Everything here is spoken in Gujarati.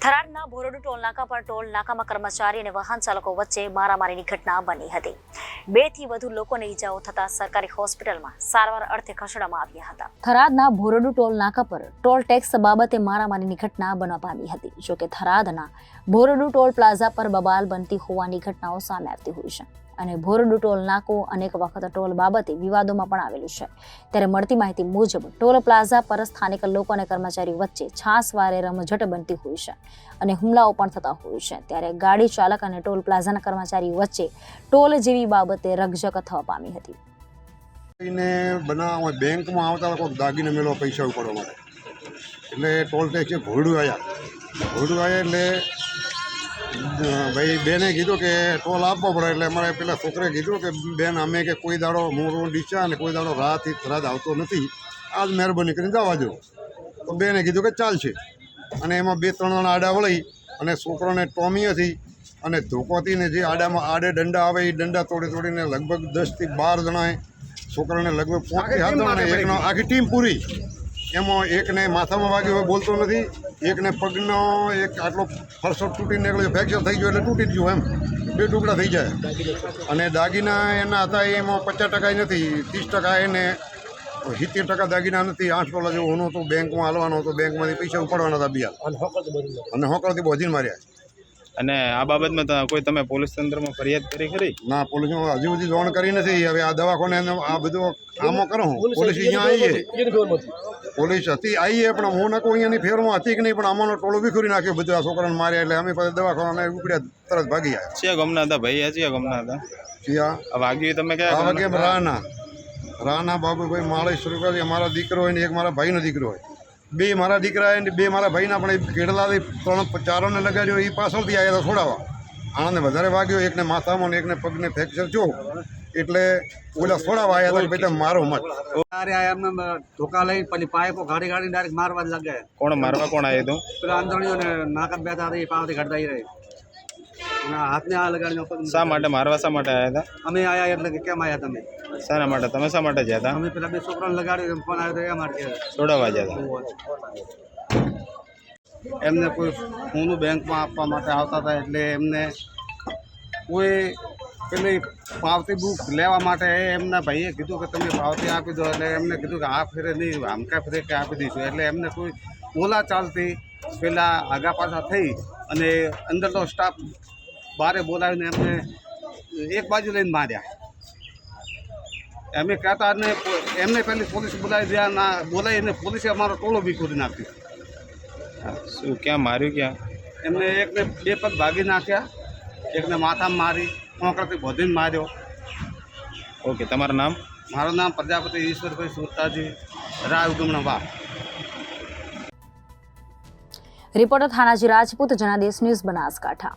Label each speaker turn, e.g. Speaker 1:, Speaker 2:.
Speaker 1: થરાદના ભોરડુ ટોલ નાકા પર ટોલ નાકામાં કર્મચારી અને વાહન ચાલકો વચ્ચે મારામારીની ઘટના બની હતી। 2 થી વધુ લોકોને ઈજાઓ થતા સરકારી હોસ્પિટલમાં સારવાર અર્થે ખસેડવામાં આવ્યા હતા। થરાદના ભોરડુ ટોલ નાકા પર ટોલ ટેક્સ બાબતે મારામારીની ઘટના બનવા પામી હતી। જોકે થરાદના ભોરડુ ટોલ પ્લાઝા પર બબાલ બનતી હોવાની ઘટનાઓ સામે આવતી હોય છે અને ભોરડુ ટોલ નાકો અનેક વખત ટોલ બાબતે વિવાદોમાં પણ આવેલું છે। ત્યારે મળતી માહિતી મુજબ ટોલ પ્લાઝા પર સ્થાનિક લોકો અને કર્મચારીઓ વચ્ચે છાસવારે રમઝટ બનતી હોય છે અને હુમલાઓ પણ થતા હોય છે। ત્યારે ગાડી ચાલક અને ટોલ પ્લાઝાના કર્મચારીઓ વચ્ચે ટોલ જેવી બાબતે રકઝક થવા પામી હતી।
Speaker 2: બેંકમાં આવતા કોઈ દાગીને મેળવો પૈસા ઉપાડવા માટે એટલે ટોલ ટેક્સ ભોરડુ આવ્યા એટલે ભાઈ બેને કીધું કે ટોલ આપવો પડે એટલે અમારે પેલા છોકરે કીધું કે બેન અમે કે કોઈ દાડો હું ડીચા અને કોઈ દાડો રાતથી થરાદ આવતો નથી, આજ મહેરબાની કરીને જવા દો। તો બેને કીધું કે ચાલશે અને એમાં 2-3 જણા આડા વળી અને છોકરાને ટોમી હતી અને ધોકોથી ને જે આડે દંડા આવે એ દંડા તોડીને લગભગ 10 થી 12 જણાએ છોકરાને લગભગ 5 થી 7 જણાને એકનો આખી ટીમ પૂરી એમાં એકને માથામાં વાગ્યો હોય બોલતો નથી, એકને પગનો એક આટલો ફરસો તૂટીને નીકળ્યો, ફ્રેક્ચર થઈ ગયો એટલે તૂટી જ ગયું, એમ 2 ટુકડા થઈ જાય। અને દાગીના એના હતા એમાં 50% નથી, 30% એને 70% દાગીના નથી, 8 તોલા જેવો હોનો હતો, બેંકમાં હાલવાનો હતો, બેંકમાંથી પૈસા ઉપાડવાના હતા બિયાલ અને હોકરથી બોધીને માર્યા।
Speaker 3: અને આ બાબતમાં કોઈ તમે પોલીસ તંત્રમાં ફરિયાદ કરી ખરી?
Speaker 2: ના, પોલીસમાં હજુ સુધી જાણ કરી નથી। હવે આ દવાખાને આ બધું આમો કરો પોલીસ અહીંયા આવીએ, પોલીસ હતી આવીએ પણ હું નાખું અહીંયાની ફેરમાં હતી કે નહીં પણ આમાંનો ટોળો વિખુરી નાખ્યો બધું આ છોકરાને માર્યા એટલે અમે પછી દવાખાને ઉપડ્યા તરત ભાગી આવ્યા।
Speaker 3: છે ગમના હતા ભાઈ, છે ગમના હતા
Speaker 2: આ
Speaker 3: વાગ્યું તમે
Speaker 2: આ વાગે રાના બાબુભાઈ માળેશ રૂપિયા મારા દીકરો હોય ને એક મારા ભાઈનો દીકરો હોય, 2 મારા દીકરા હોય ને 2 મારા ભાઈના પણ કેડલાથી 3-4 લગાડ્યો એ પાછળથી આવ્યા હતા છોડાવવા। આણંદને વધારે વાગ્યો, એકને માથામાં ને એકને પગને ફ્રેક્ચર જો એટલે ઓલા છોડાવવા આવ્યા હતા ભાઈ મારો મત
Speaker 4: ધોકા લઈ પછી પાઇપો ગાડી ડાયરેક્ટ મારવા જ લાગે।
Speaker 3: કોણ મારવા કોણ આવ્યું હતું?
Speaker 4: પેલા આંધણીઓને નાકા બેઠા હતા એ પાવથી ઘડતા રહી હાથને આ લગાડીને।
Speaker 3: શા માટે મારવા, શા માટે આવ્યા હતા?
Speaker 4: અમે આયા એટલે કે કેમ આવ્યા તમે?
Speaker 3: શાના માટે? તમે શા માટે ગયા હતા?
Speaker 4: અમે પેલા 2 છોકરાને લગાડી ફોન આવ્યો તો એ માટે
Speaker 3: છોડાવવા ગયા હતા।
Speaker 4: એમને કોઈ સોનું બેંકમાં આપવા માટે આવતા હતા એટલે એમને કોઈ પેલી પાવતી બુક લેવા માટે એમના ભાઈએ કીધું કે તમે પાવતી આપી દો એટલે એમને કીધું કે આ ફેરે નહીં આમકા ફેરે કે આપી દઈશું એટલે એમને કોઈ બોલા ચાલતી પેલા આગા પાછા થઈ અને અંદર તો સ્ટાફ બારે બોલાવીને એમને એક બાજુ લઈને માર્યા। અમે કહેતા ને એમને પહેલી પોલીસ બોલાવી દયા ના બોલાવીને પોલીસે અમારો ટોળો બી ખોલી નાખ્યો।
Speaker 3: શું ક્યાં માર્યું? ક્યાં?
Speaker 4: એમને એકને 2 પગ ભાગી નાખ્યા, એકને માથામાં મારી, કોંકરથી બોધીને માર્યો।
Speaker 3: ઓકે, તમારું નામ?
Speaker 4: મારું નામ પ્રજાપતિ ઈશ્વરભાઈ સુરતાજી, રાય ઉગમણા વા।
Speaker 1: Reporter Thanaji Rajput, Janadesh news, Banaskantha.